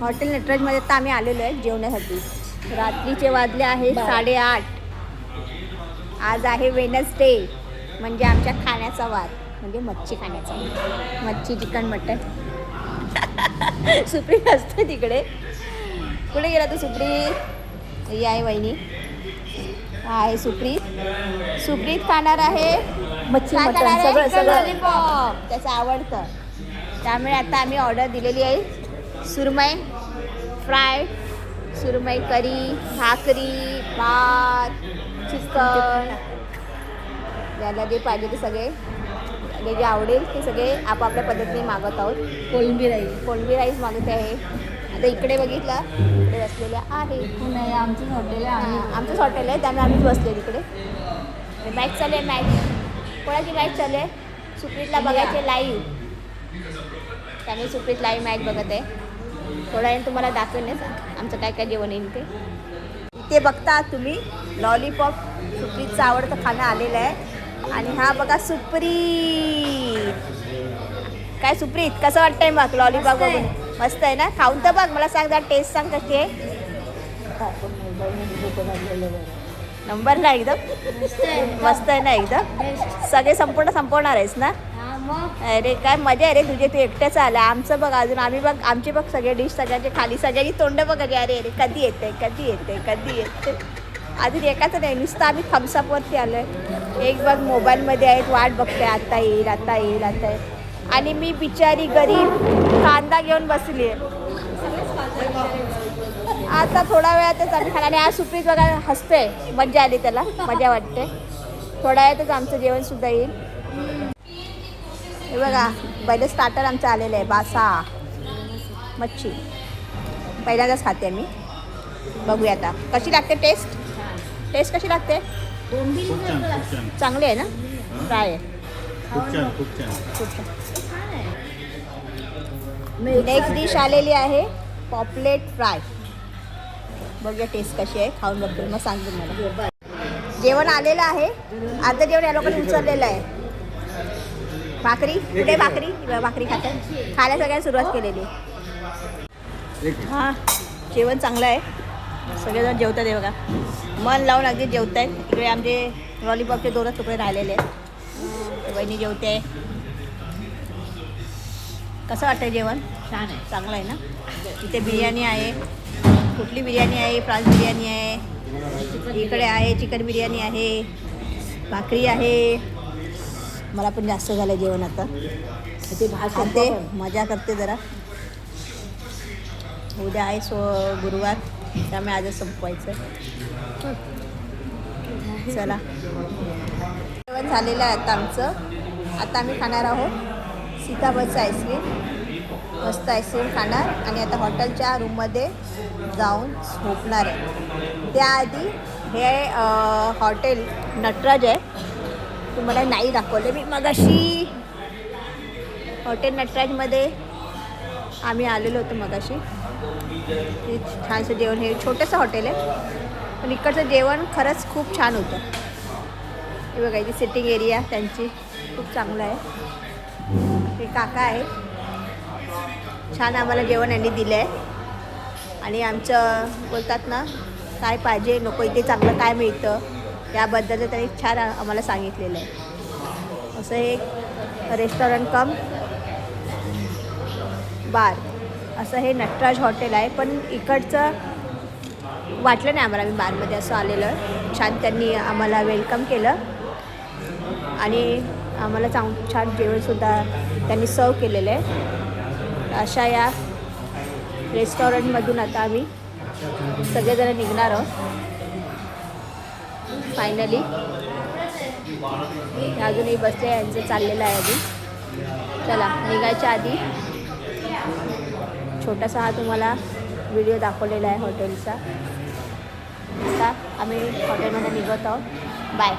Hotel नटराजमध्ये आता आम्ही आलेलो आहे जेवण्यासाठी. रात्रीचे वाजले आहे 8:30. आज आहे वेनसडे, म्हणजे आमच्या खाण्याचा वार, म्हणजे मच्छी खाण्याचा. मच्छी, चिकन, मटन. सुप्रीत असते तिकडे. कुठे गेला तू सुप्रीत? ही आहे वहिनी, आहे सुप्रीत. सुप्रीत खाणार आहे मच्छी, काय मटण, खाणार आहे? सगळं सगळं. लॉलीपॉप, त्याचं आवडतं. त्यामुळे आता आम्ही ऑर्डर दिलेली आहे सुरमई फ्राय, सुरमई करी, भाकरी, भात, चिकन. याला जे पाहिजे ते सगळे, याला जे आवडेल ते सगळे आपापल्या पद्धतीने मागत आहोत. कोळंबी राईस. कोळंबी राईस मागत आहे. आता इकडे बघितला, इकडे बसलेल्या आहे. नाही, आमचंच हॉटेल आहे. आम्ही आमचंच हॉटेल आहे, त्यामुळे आम्हीच बसले तिकडे. मॅच चालू आहे. कोणाची मॅच चालू आहे? सुप्रीतला बघायचे लाईव्ह, त्यामुळे सुप्रीत लाईव्ह मॅच बघत आहे. थोड्या वेळ तुम्हाला दाखवेलच आमचं काय काय जेवण येईल ते. इथे बघता तुम्ही लॉलीपॉप, सुप्रीतचं आवडतं खाणं आलेलं आहे. आणि हा बघा सुप्रीत. काय सुप्रीत, कसं वाटतंय मग लॉलीपॉप बघून? मस्त आहे ना? खाऊन तर बघ, मला सांग, जरा टेस्ट सांग कशी आहे. नंबर ना एकदम मस्त आहे ना एकदम. सगळे संपवणार आहेस ना? अरे काय मजा आहे रे तुझे, तू एकट्याच आला. आमचं बघ अजून, आम्ही बघ आमचे बघ सगळे डिश सगळ्यांचे खाली, सगळ्यांची तोंड बघ. अरे अरे कधी येते कधी येते कधी येते. अजून एकाचं नाही, नुसतं आम्ही थम्सअपवरती आलो आहे. एक बघ मोबाईलमध्ये आहेत, वाट बघते आता येईल आता येईल आता येईल. आणि मी बिचारी गरीब कांदा घेऊन बसली आहे. आता थोड्या वेळातच आम्ही खाणार. आणि आज सुप्रीत बघा हसते, मजा आली त्याला, मजा वाटते. थोड्या वेळातच आमचं जेवणसुद्धा येईल. हे बघा पहिलं स्टार्टर आमचं आलेलं आहे, बासा मच्छी. पहिल्यांदाच खाते मी, बघूया आता कशी लागते टेस्ट. टेस्ट कशी लागते? चांगली आहे ना? फ्राय आहे. खूप छान. नेक्स्ट डिश आलेली आहे पॉपलेट फ्राय. बघूया टेस्ट कशी आहे, खाऊन बघते मग सांगते मला. जेवण आलेलं आहे, अर्धं जेवण या लोकांनी उचललेलं आहे. भाकरी कुठे? भाकरी खायला सगळ्यांनी सुरुवात केलेली. हां, जेवण चांगलं आहे, सगळेजण जेवतात आहे बघा, मन लावून अगदी जेवत आहेत. इकडे आमचे लॉलीपॉपचे 2च तुकडे राहिलेले आहेत. वहिनी जेवते. कसं वाटतं जेवण? छान आहे, चांगलं आहे ना? इथे बिर्याणी आहे. कुठली बिर्याणी आहे? फ्रान्स बिर्याणी आहे. इकडे आहे चिकन बिर्याणी आहे, भाकरी आहे. मला पण जास्त झालं जेवण आता. ते भात खाते, मजा करते जरा. उद्या आहे गुरुवार, त्यामुळे आजच संपवायचं. चला, जेवण झालेलं आहे आता आमचं. आता आम्ही खाणार आहोत सीताफळचं आईस्क्रीम. मस्त आईस्क्रीम खाणार आणि आता हॉटेलच्या रूममध्ये जाऊन झोपणार आहे. त्याआधी हे हॉटेल नटराज आहे, तुम्हाला नाही दाखवलं मी मगाशी. हॉटेल नटराजमध्ये आम्ही आलेलो होतो मगाशी. हे छानसं जेवण, हे छोटंसं हॉटेल आहे पण इकडचं जेवण खरंच खूप छान होतं. हे बघा इथे सिटिंग एरिया त्यांची खूप चांगलं आहे. हे काका आहे, छान आम्हाला जेवण यांनी दिलं आहे. आणि आमचं बोलतात ना, काय पाहिजे नको इथे चांगलं काय मिळतं याबद्दलचं त्यांनी छान आम्हाला सांगितलेलं आहे. असं एक रेस्टॉरंट कम बार असं हे नटराज हॉटेल आहे. पण इकडचं वाटलं नाही आम्हाला, मी बारमध्ये असं आलेलं. छान त्यांनी आम्हाला वेलकम केलं आणि आम्हाला छान जेवणसुद्धा त्यांनी सर्व केलेलं आहे. अशा या रेस्टॉरंटमधून आता आम्ही सगळेजण निघणार आहोत फायनली. अजूनही बसले, यांचं चाललेलं आहे अजून. चला, निघायच्या आधी छोटासा हा तुम्हाला व्हिडिओ दाखवलेला आहे हॉटेलचा. आता आम्ही हॉटेलमध्ये निघत आहोत. बाय.